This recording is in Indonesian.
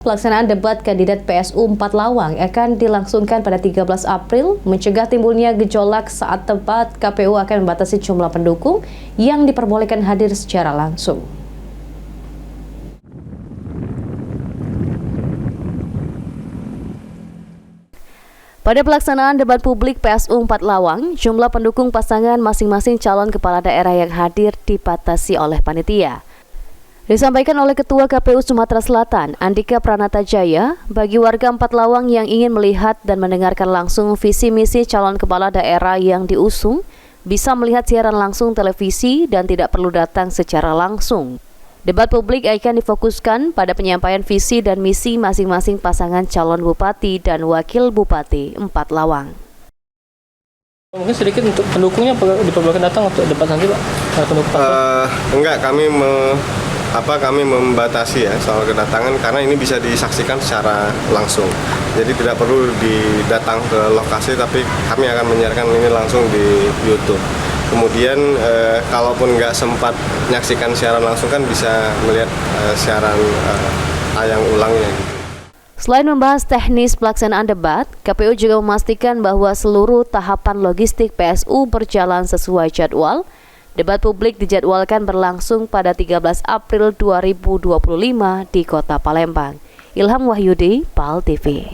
Pelaksanaan debat kandidat PSU 4 Lawang akan dilangsungkan pada 13 April, mencegah timbulnya gejolak saat debat. KPU akan membatasi jumlah pendukung yang diperbolehkan hadir secara langsung. Pada pelaksanaan debat publik PSU 4 Lawang, jumlah pendukung pasangan masing-masing calon kepala daerah yang hadir dibatasi oleh panitia. Disampaikan oleh Ketua KPU Sumatera Selatan, Andika Pranatajaya, bagi warga 4 Lawang yang ingin melihat dan mendengarkan langsung visi misi calon kepala daerah yang diusung, bisa melihat siaran langsung televisi dan tidak perlu datang secara langsung. Debat publik akan difokuskan pada penyampaian visi dan misi masing-masing pasangan calon bupati dan wakil bupati 4 Lawang. Mungkin sedikit untuk pendukungnya diperbolehkan datang untuk debat nanti, Pak? Enggak, kami membatasi ya soal kedatangan karena ini bisa disaksikan secara langsung. Jadi tidak perlu datang ke lokasi, tapi kami akan menyiarkan ini langsung di YouTube. Kemudian kalaupun nggak sempat menyaksikan siaran langsung kan bisa melihat siaran tayang ulangnya. Selain membahas teknis pelaksanaan debat, KPU juga memastikan bahwa seluruh tahapan logistik PSU berjalan sesuai jadwal. Debat publik dijadwalkan berlangsung pada 13 April 2025 di Kota Palembang. Ilham Wahyudi, PAL TV.